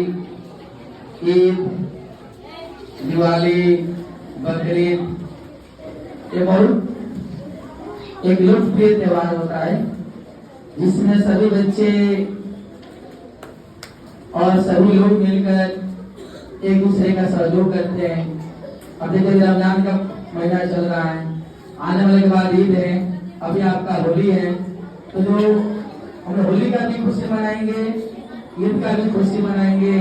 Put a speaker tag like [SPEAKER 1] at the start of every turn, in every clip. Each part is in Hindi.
[SPEAKER 1] ईद, दिवाली, बकरीद ये बहुत एक लोकप्रिय त्योहार होता है जिसमें सभी बच्चे और सभी लोग मिलकर एक दूसरे का सहयोग करते हैं। अब देखिए रमजान का महीना चल रहा है, आने वाले के बाद ईद है, अभी आपका होली है, तो जो हम होली का भी खुशी मनाएंगे, ईद का भी खुशी मनाएंगे।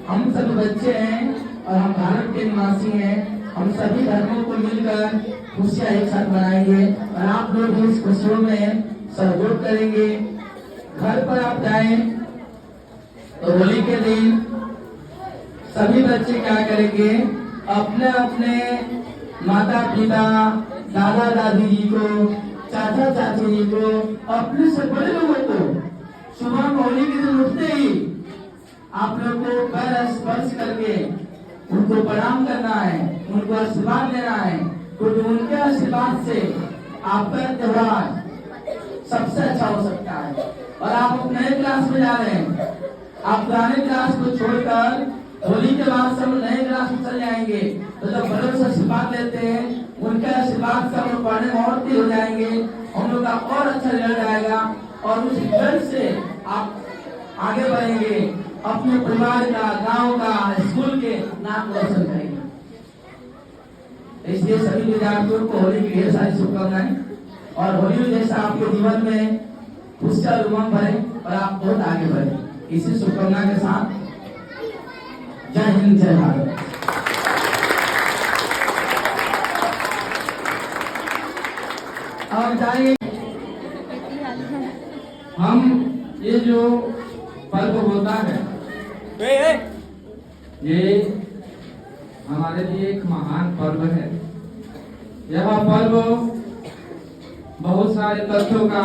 [SPEAKER 1] हम सभी बच्चे हैं और हम भारत के निवासी हैं, हम सभी धर्मों को मिलकर खुशियां एक साथ मनाएंगे और आप लोग भी इस खुशियों में सहयोग करेंगे। घर पर आप जाएं तो होली के दिन सभी बच्चे क्या करेंगे, अपने अपने माता पिता, दादा दादी जी को, चाचा चाची जी को, अपने से बड़े लोगों को सुबह में होली के दिन उठते ही आप लोग को पैर स्पर्श करके उनको प्रणाम करना है, उनको आशीर्वाद देना है, क्योंकि उनके आशीर्वाद से आपका त्योहार सबसे अच्छा हो सकता है। और आप नए क्लास में जा रहे हैं, आप पुराने क्लास को छोड़कर होली के बाद सब नए क्लास में चले जाएंगे, तो जब बड़ों से आशीर्वाद लेते हैं, उनके आशीर्वाद से हम लोग पढ़ने में और तेज हो जाएंगे, हम लोग का और अच्छा रिजल्ट आएगा और उस रिजल्ट से आप आगे बढ़ेंगे, अपने परिवार का, गांव का, स्कूल के नाम रोशन करेंगे। इसलिए सभी विद्यार्थियों को होली की ढेर सारी शुभकामनाएं और होली जैसा आपके जीवन में खुशियां और उमंग भरे और आप बहुत आगे बढ़े। इसी शुभकामना के साथ जय हिंद, जय भारत। और जाइए हम ये जो पर्व होता है ये हमारे लिए एक महान पर्व है। यह पर्व बहुत सारे तथ्यों का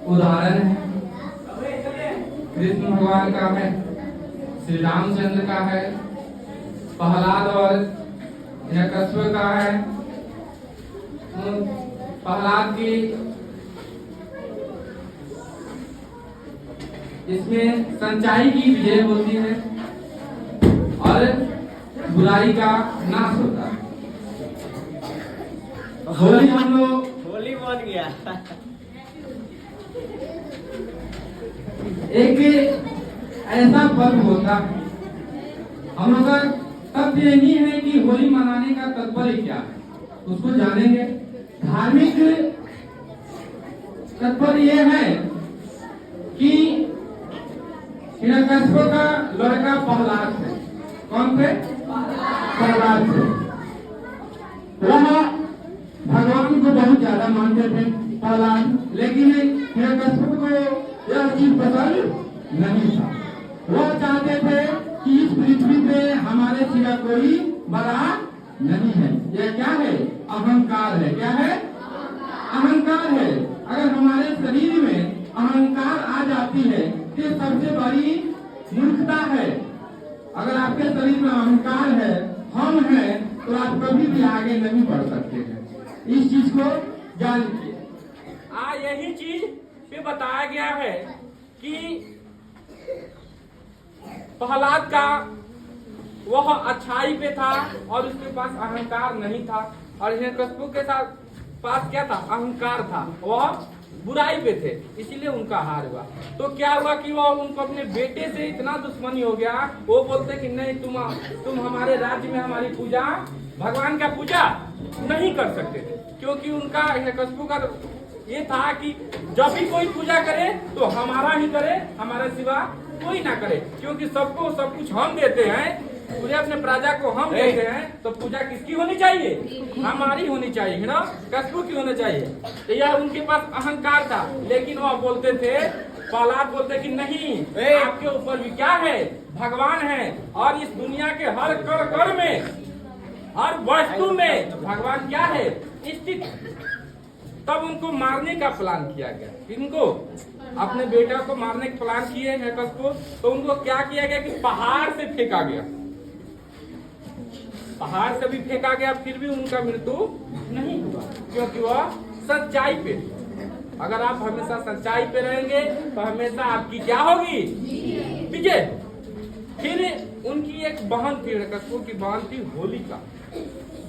[SPEAKER 1] उदाहरण है। कृष्ण भगवान का है, श्री रामचंद्र का है, प्रहलाद और हिरण्यकश्यप का है। प्रहलाद की इसमें सच्चाई की विजय होती है और बुराई का नाश होता है। होली हम लोग
[SPEAKER 2] होली बन गया।
[SPEAKER 1] एक ऐसा पर्व होता है, हम लोग का तथ्य यही है कि होली मनाने का तात्पर्य क्या है, उसको जानेंगे। धार्मिक तात्पर्य यह है कि हिरण्यकश्यप का लड़का प्रहलाद है। कौन थे? प्रहलाद थे। वह भगवान को बहुत ज्यादा मानते थे प्रहलाद, लेकिन हिरण्यकश्यप को यह चीज पसंद नहीं था। वह चाहते थे कि इस पृथ्वी पे हमारे सिवा कोई बड़ा नहीं है। यह क्या है? अहंकार है। क्या है? अहंकार है। अगर हमारे शरीर में अहंकार आ जाती है तो सबसे बड़ी मूर्खता है। अगर आपके शरीर में अहंकार है, हम हैं, तो आप कभी भी आगे नहीं बढ़ सकते हैं। इस चीज को जान लीजिए।
[SPEAKER 3] यही चीज पे बताया गया है कि प्रहलाद का वह अच्छाई पे था और उसके पास अहंकार नहीं था, और हिरण्यकश्यप के साथ पास क्या था? अहंकार था, वह बुराई पे थे, इसीलिए उनका हार हुआ। तो क्या हुआ कि वो उनको अपने बेटे से इतना दुश्मनी हो गया, वो बोलते कि नहीं, तुम हमारे राज्य में हमारी पूजा, भगवान का पूजा नहीं कर सकते थे, क्योंकि उनका हिरण्यकश्यप का ये था कि जब भी कोई पूजा करे तो हमारा ही करे, हमारे सिवा कोई ना करे, क्योंकि सबको सब कुछ हम देते हैं, पूरे अपने प्रजा को हम देते हैं, तो पूजा किसकी होनी चाहिए? हमारी होनी चाहिए, है ना? कश्यप की होनी चाहिए। तो यह उनके पास अहंकार था, लेकिन वह बोलते थे, प्रहलाद बोलते कि नहीं, आपके ऊपर भी क्या है? भगवान है, और इस दुनिया के हर कण में, हर वस्तु में भगवान क्या है? स्थित। तब उनको मारने का प्लान किया गया। इनको अपने बेटा को मारने का प्लान किए हैं कश्यप, तो उनको क्या किया गया कि पहाड़ से फेंका गया। पहाड़ से भी फेंका गया, फिर भी उनका मृत्यु नहीं हुआ, क्योंकि वह सच्चाई पे। अगर आप हमेशा सच्चाई पे रहेंगे तो हमेशा आपकी क्या होगी? विजय। फिर उनकी एक बहन थी, हिरण्यकशिपु की बहन थी होलिका,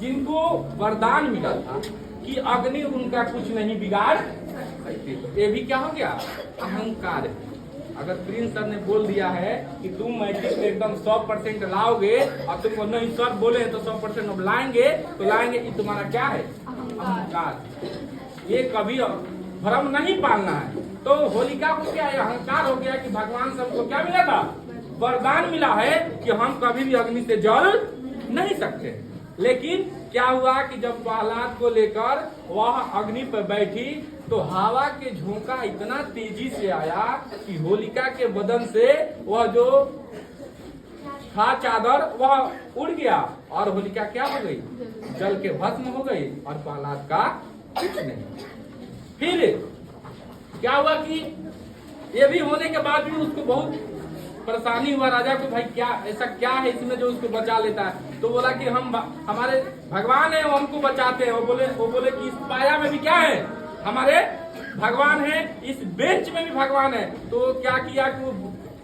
[SPEAKER 3] जिनको वरदान मिला था कि अग्नि उनका कुछ नहीं बिगाड़ सकती। तो ये भी क्या हो गया, अहंकार है। अगर प्रिंस सर ने बोल दिया है कि तुम मैट्रिक में एकदम 100% लाओगे और तुमको नहीं सर बोले तो 100% अब लाएंगे, तो लाएंगे, ये तुम्हारा क्या है, अहंकार। ये कभी भ्रम नहीं पालना है। तो होलिका को क्या अहंकार हो गया कि भगवान सबको क्या मिला था, वरदान मिला है कि हम कभी भी अग्नि से जल नहीं सकते। लेकिन क्या हुआ कि जब प्रहलाद को लेकर वह अग्नि पर बैठी तो हवा के झोंका इतना तेजी से आया कि होलिका के बदन से वह जो था चादर वह उड़ गया और होलिका क्या हो गई, जल के भस्म हो गई और प्रहलाद का कुछ नहीं। फिर क्या हुआ कि ये भी होने के बाद भी उसको बहुत परेशानी हुआ राजा को, भाई क्या ऐसा क्या है इसमें जो उसको बचा लेता है। तो बोला कि हम हमारे भगवान है वो हमको बचाते हैं। वो बोले कि इस पाया में भी क्या है, हमारे भगवान है, इस बेंच में भी भगवान है। तो क्या किया कि वो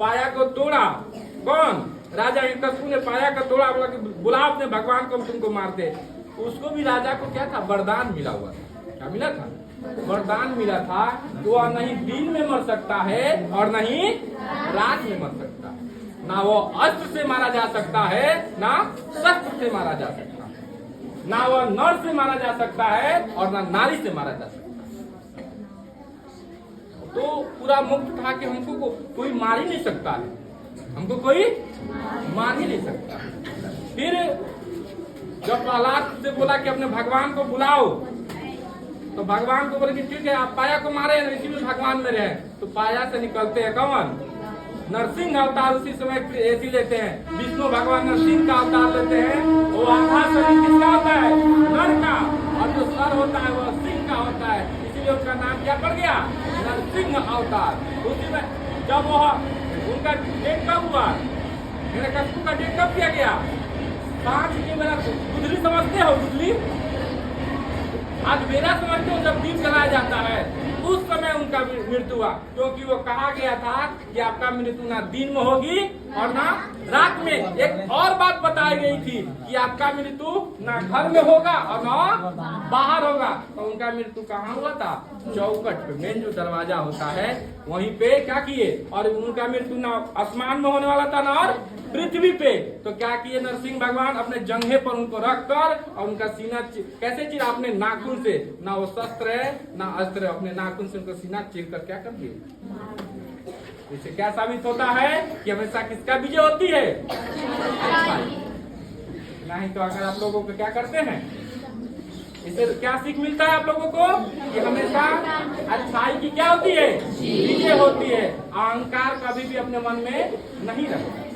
[SPEAKER 3] पाया को तोड़ा, कौन, राजा हिरण्यकशिपु ने पाया का तोड़ा, बोला कि बुला अपने भगवान को, हम तुमको मारते। उसको भी राजा को क्या था, वरदान मिला हुआ था। क्या मिला था, वरदान मिला था कि वह नहीं दिन में मर सकता है और नहीं रात में मर सकता है। ना वो अस्त्र से मारा जा सकता है ना शस्त्र से मारा जा सकता है, ना वह नर से मारा जा सकता है और ना नारी से मारा जा सकता है। तो पूरा मुक्त था कि हमको कोई मार ही नहीं सकता है, हमको कोई मार ही नहीं सकता। फिर जब प्रहलाद से बोला कि अपने भगवान को बुलाओ, तो भगवान को बोले कि ठीक है आप पाया को मारे, इसी में भगवान में रहे। तो पाया से निकलते हैं कौन, नरसिंह अवतार उसी समय ऐसी लेते हैं। विष्णु भगवान नरसिंह का अवतार लेते हैं। वो आधा शरीर किसका होता है, नर का, और जो सर होता है वह सिंह का होता है, इसीलिए उसका नाम क्या पड़ गया, नरसिंह अवतार। उसी में जब वह उनका डेट कब हुआ, हिरण्यकशिपु का डेट कब किया गया, 5 की मेरा गुदली समझते हो, गुदली आज मेरा समझते हो, जब दीप जलाया जाता है उस समय उनका मृत्यु हुआ। क्योंकि वो कहा गया था कि आपका मृत्यु ना दिन में होगी और ना रात में। एक और बात बताई गई थी कि आपका मृत्यु ना घर में होगा और ना बाहर होगा। तो उनका मृत्यु कहाँ हुआ था, चौखट पे, मेन जो दरवाजा होता है वहीं पे क्या किए। और उनका मृत्यु ना आसमान में होने वाला था ना और पृथ्वी पे। तो क्या किए, नरसिंह भगवान अपने जंघे पर उनको रखकर और उनका सीना कैसे चीरा, अपने नाखून से, ना वो शस्त्र है ना अस्त्र, अपने नाखून से उनका सीना चीर कर क्या कर दिए। इससे क्या साबित होता है कि हमेशा किसका विजय होती है, नहीं तो अगर आप लोगों को क्या करते हैं, इससे क्या सीख मिलता है आप लोगों को कि हमेशा अच्छाई की क्या होती है, विजय होती है। अहंकार कभी भी अपने मन में नहीं रखता।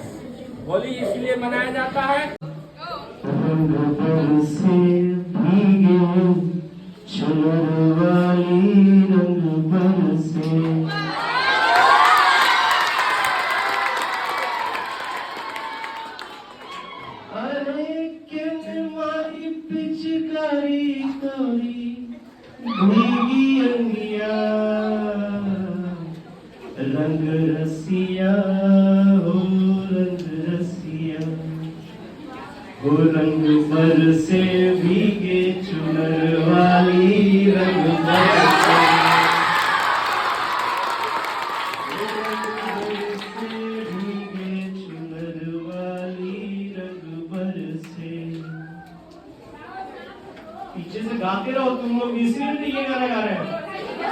[SPEAKER 3] होली इसलिए मनाया जाता है।
[SPEAKER 2] रंग रसिया हो, रंग रसिया हो, रंग पर से भीगे चुनर वाली, रंग बरसे भीगे चुनर वाली, रंग बरसे। पीछे से गाते रहो तुम लोग, इसलिए नहीं ये गाना गा रहे हैं।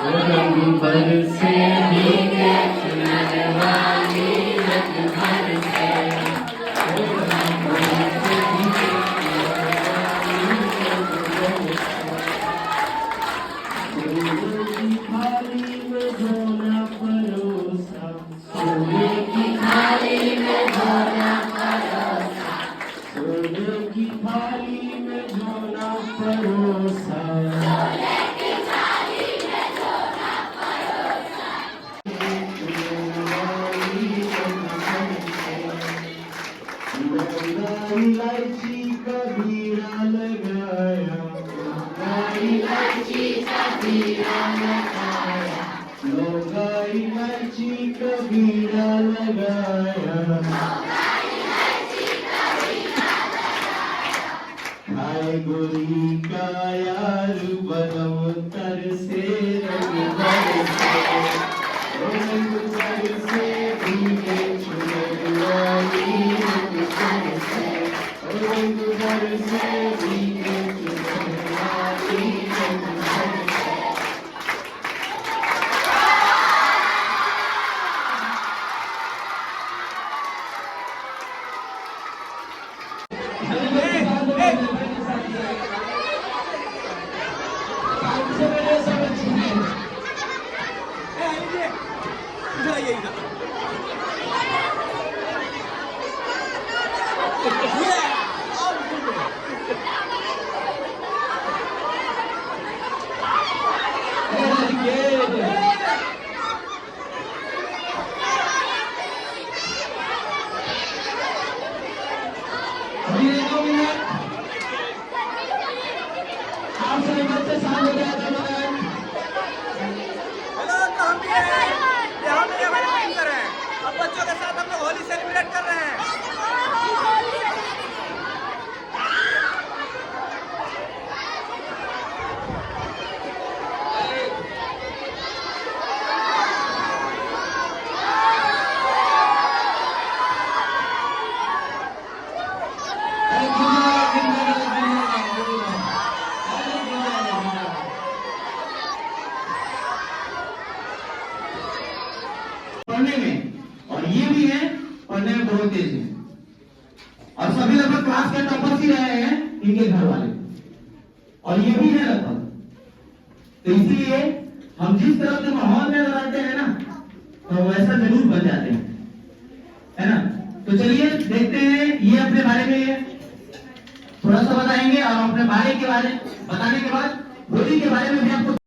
[SPEAKER 2] रंग बरसे भीगे चुनर वाली, रंग बरसे। इलायची का बीड़ा लगाया, इलायची का बीड़ा लगाया, लौंगा इलायची का बीड़ा लगाया। हाय गोरी का यार बनम तर से रंग बरसे ओ रंग बरसे भीगे चुनर वाली रंग बरसे ओ रंग बरसे भीगे चुनर वाली रंग बरसे।
[SPEAKER 1] आप सभी बच्चे शांत हो जाए तो मगर
[SPEAKER 4] हेलो, तो हम भी हैं। यहाँ पे हमारे टीचर हैं। अब बच्चों के साथ हम लोग होली सेलिब्रेट कर रहे हैं।
[SPEAKER 1] पढ़ने में, और ये भी है पढ़ने में बहुत तेज है, और सभी लगभग क्लास के टॉपर्स ही रहे हैं इनके घर वाले, और ये भी है लगभग। तो इसीलिए हम जिस तरह के माहौल में रहते हैं ना, तो वैसा जरूर बन जाते हैं, है ना। तो चलिए देखते हैं, ये अपने बारे में थोड़ा सा बताएंगे, और अपने बारे के बारे बताने के बाद होली के बारे में भी आपको